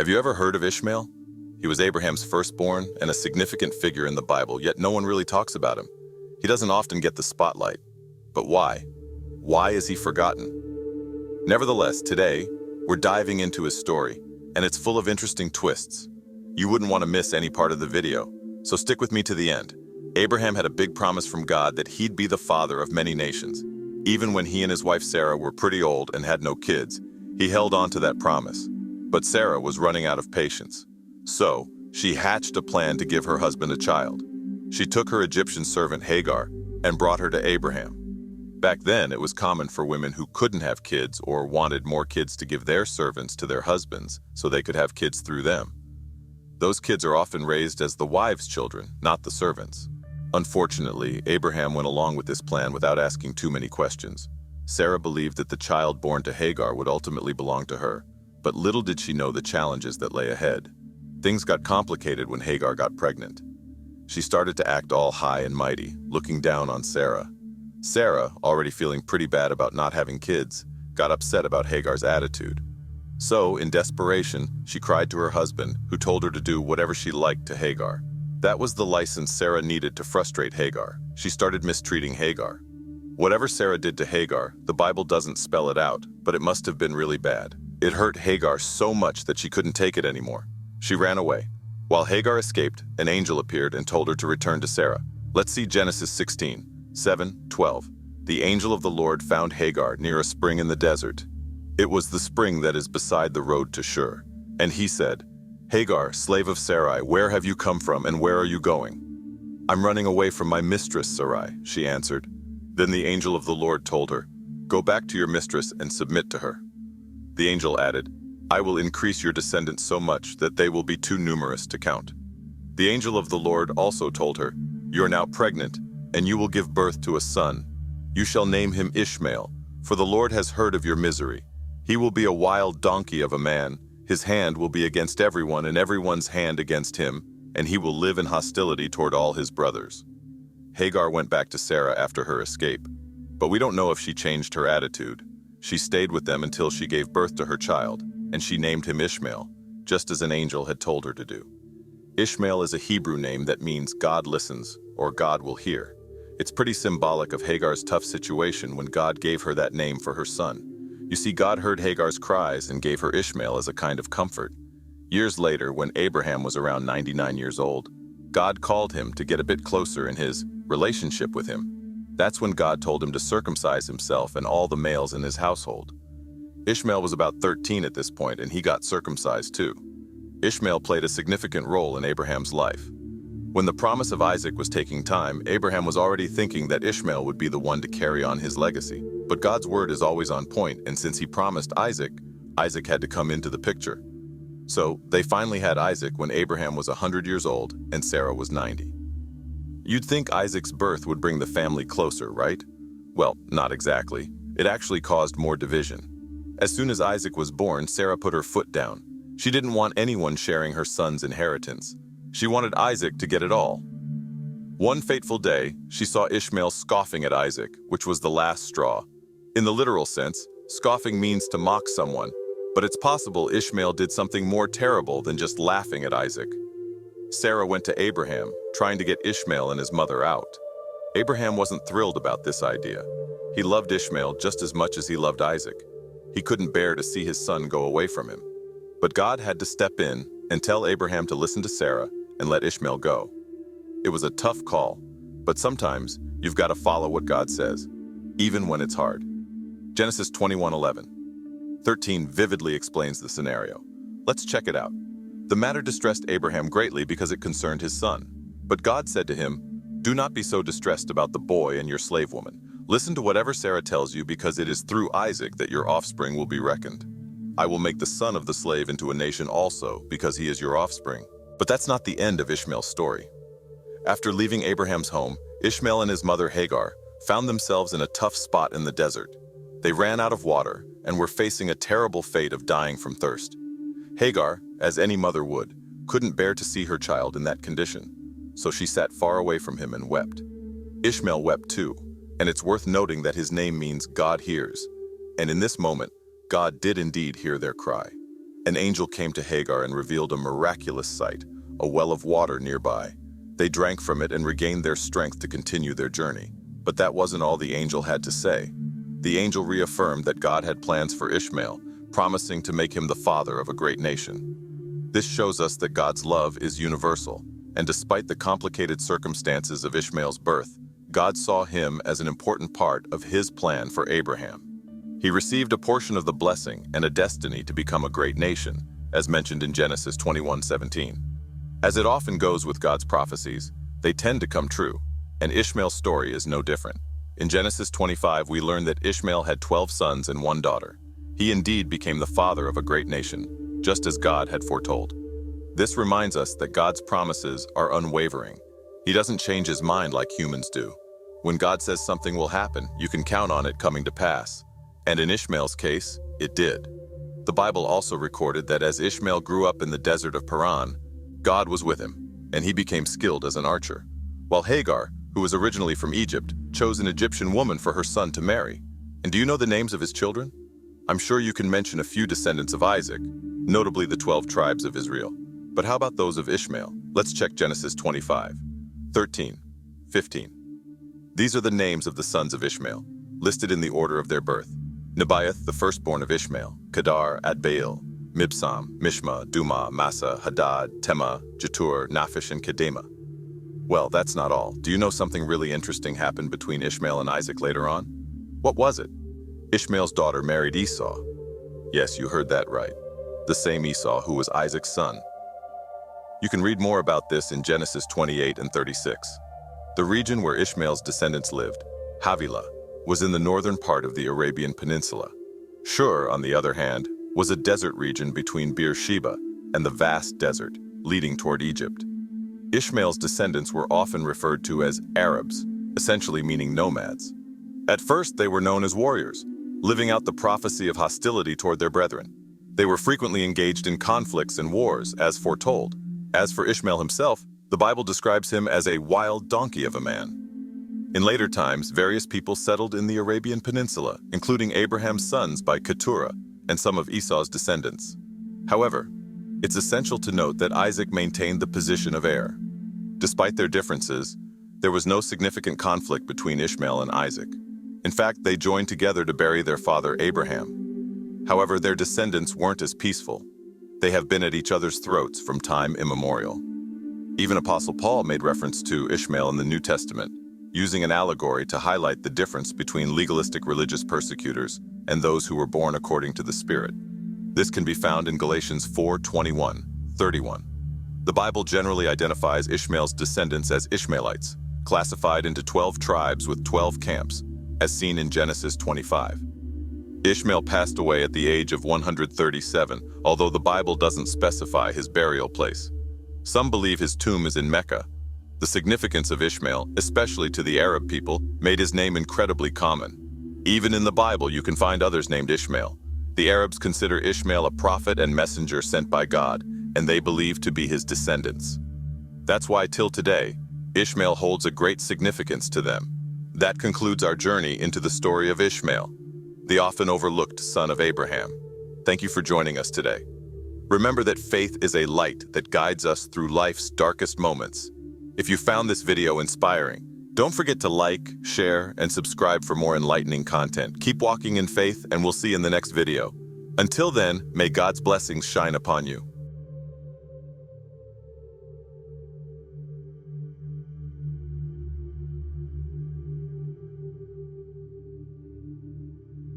Have you ever heard of Ishmael? He was Abraham's firstborn and a significant figure in the Bible, yet no one really talks about him. He doesn't often get the spotlight. But why? Why is he forgotten? Nevertheless, today, we're diving into his story, and it's full of interesting twists. You wouldn't want to miss any part of the video, so stick with me to the end. Abraham had a big promise from God that he'd be the father of many nations. Even when he and his wife Sarah were pretty old and had no kids, he held on to that promise. But Sarah was running out of patience. So, she hatched a plan to give her husband a child. She took her Egyptian servant Hagar and brought her to Abraham. Back then, it was common for women who couldn't have kids or wanted more kids to give their servants to their husbands so they could have kids through them. Those kids are often raised as the wives' children, not the servants. Unfortunately, Abraham went along with this plan without asking too many questions. Sarah believed that the child born to Hagar would ultimately belong to her, but little did she know the challenges that lay ahead. Things got complicated when Hagar got pregnant. She started to act all high and mighty, looking down on Sarah. Sarah, already feeling pretty bad about not having kids, got upset about Hagar's attitude. So, in desperation, she cried to her husband, who told her to do whatever she liked to Hagar. That was the license Sarah needed to frustrate Hagar. She started mistreating Hagar. Whatever Sarah did to Hagar, the Bible doesn't spell it out, but it must have been really bad. It hurt Hagar so much that she couldn't take it anymore. She ran away. While Hagar escaped, an angel appeared and told her to return to Sarah. Let's see Genesis 16:7-12. The angel of the Lord found Hagar near a spring in the desert. It was the spring that is beside the road to Shur. And he said, "Hagar, slave of Sarai, where have you come from and where are you going?" "I'm running away from my mistress, Sarai," she answered. Then the angel of the Lord told her, "Go back to your mistress and submit to her." The angel added, "I will increase your descendants so much that they will be too numerous to count." The angel of the Lord also told her, "You are now pregnant, and you will give birth to a son. You shall name him Ishmael, for the Lord has heard of your misery. He will be a wild donkey of a man. His hand will be against everyone and everyone's hand against him, and he will live in hostility toward all his brothers." Hagar went back to Sarah after her escape, but we don't know if she changed her attitude. She stayed with them until she gave birth to her child, and she named him Ishmael, just as an angel had told her to do. Ishmael is a Hebrew name that means God listens, or God will hear. It's pretty symbolic of Hagar's tough situation when God gave her that name for her son. You see, God heard Hagar's cries and gave her Ishmael as a kind of comfort. Years later, when Abraham was around 99 years old, God called him to get a bit closer in his relationship with him. That's when God told him to circumcise himself and all the males in his household. Ishmael was about 13 at this point, and he got circumcised too. Ishmael played a significant role in Abraham's life. When the promise of Isaac was taking time, Abraham was already thinking that Ishmael would be the one to carry on his legacy. But God's word is always on point, and since he promised Isaac, Isaac had to come into the picture. So they finally had Isaac when Abraham was 100 years old and Sarah was 90. You'd think Isaac's birth would bring the family closer, right? Well, not exactly. It actually caused more division. As soon as Isaac was born, Sarah put her foot down. She didn't want anyone sharing her son's inheritance. She wanted Isaac to get it all. One fateful day, she saw Ishmael scoffing at Isaac, which was the last straw. In the literal sense, scoffing means to mock someone, but it's possible Ishmael did something more terrible than just laughing at Isaac. Sarah went to Abraham, trying to get Ishmael and his mother out. Abraham wasn't thrilled about this idea. He loved Ishmael just as much as he loved Isaac. He couldn't bear to see his son go away from him. But God had to step in and tell Abraham to listen to Sarah and let Ishmael go. It was a tough call, but sometimes you've got to follow what God says, even when it's hard. Genesis 21:11-13 vividly explains the scenario. Let's check it out. The matter distressed Abraham greatly because it concerned his son. But God said to him, "Do not be so distressed about the boy and your slave woman. Listen to whatever Sarah tells you, because it is through Isaac that your offspring will be reckoned. I will make the son of the slave into a nation also, because he is your offspring." But that's not the end of Ishmael's story. After leaving Abraham's home, Ishmael and his mother Hagar found themselves in a tough spot in the desert. They ran out of water and were facing a terrible fate of dying from thirst. Hagar, as any mother would, couldn't bear to see her child in that condition, so she sat far away from him and wept. Ishmael wept too, and it's worth noting that his name means God hears. And in this moment, God did indeed hear their cry. An angel came to Hagar and revealed a miraculous sight, a well of water nearby. They drank from it and regained their strength to continue their journey. But that wasn't all the angel had to say. The angel reaffirmed that God had plans for Ishmael, promising to make him the father of a great nation. This shows us that God's love is universal, and despite the complicated circumstances of Ishmael's birth, God saw him as an important part of his plan for Abraham. He received a portion of the blessing and a destiny to become a great nation, as mentioned in Genesis 21:17. As it often goes with God's prophecies, they tend to come true, and Ishmael's story is no different. In Genesis 25, we learn that Ishmael had 12 sons and 1 daughter. He indeed became the father of a great nation, just as God had foretold. This reminds us that God's promises are unwavering. He doesn't change his mind like humans do. When God says something will happen, you can count on it coming to pass. And in Ishmael's case, it did. The Bible also recorded that as Ishmael grew up in the desert of Paran, God was with him, and he became skilled as an archer. While Hagar, who was originally from Egypt, chose an Egyptian woman for her son to marry. And do you know the names of his children? I'm sure you can mention a few descendants of Isaac, notably the 12 tribes of Israel. But how about those of Ishmael? Let's check Genesis 25, 13, 15. These are the names of the sons of Ishmael, listed in the order of their birth. Nebaioth, the firstborn of Ishmael, Kedar, Adbaal, Mibsam, Mishma, Duma, Massa, Hadad, Tema, Jetur, Naphish, and Kedema. Well, that's not all. Do you know something really interesting happened between Ishmael and Isaac later on? What was it? Ishmael's daughter married Esau. Yes, you heard that right. The same Esau who was Isaac's son. You can read more about this in Genesis 28 and 36. The region where Ishmael's descendants lived, Havilah, was in the northern part of the Arabian Peninsula. Shur, on the other hand, was a desert region between Beersheba and the vast desert leading toward Egypt. Ishmael's descendants were often referred to as Arabs, essentially meaning nomads. At first, they were known as warriors, living out the prophecy of hostility toward their brethren. They were frequently engaged in conflicts and wars, as foretold. As for Ishmael himself, the Bible describes him as a wild donkey of a man. In later times, various people settled in the Arabian Peninsula, including Abraham's sons by Keturah and some of Esau's descendants. However, it's essential to note that Isaac maintained the position of heir. Despite their differences, there was no significant conflict between Ishmael and Isaac. In fact, they joined together to bury their father Abraham. However, their descendants weren't as peaceful. They have been at each other's throats from time immemorial. Even Apostle Paul made reference to Ishmael in the New Testament, using an allegory to highlight the difference between legalistic religious persecutors and those who were born according to the Spirit. This can be found in Galatians 4:21, 31. The Bible generally identifies Ishmael's descendants as Ishmaelites, classified into 12 tribes with 12 camps, as seen in Genesis 25. Ishmael passed away at the age of 137, although the Bible doesn't specify his burial place. Some believe his tomb is in Mecca. The significance of Ishmael, especially to the Arab people, made his name incredibly common. Even in the Bible, you can find others named Ishmael. The Arabs consider Ishmael a prophet and messenger sent by God, and they believe to be his descendants. That's why till today, Ishmael holds a great significance to them. That concludes our journey into the story of Ishmael, the often overlooked son of Abraham. Thank you for joining us today. Remember that faith is a light that guides us through life's darkest moments. If you found this video inspiring, don't forget to like, share, and subscribe for more enlightening content. Keep walking in faith, and we'll see you in the next video. Until then, may God's blessings shine upon you.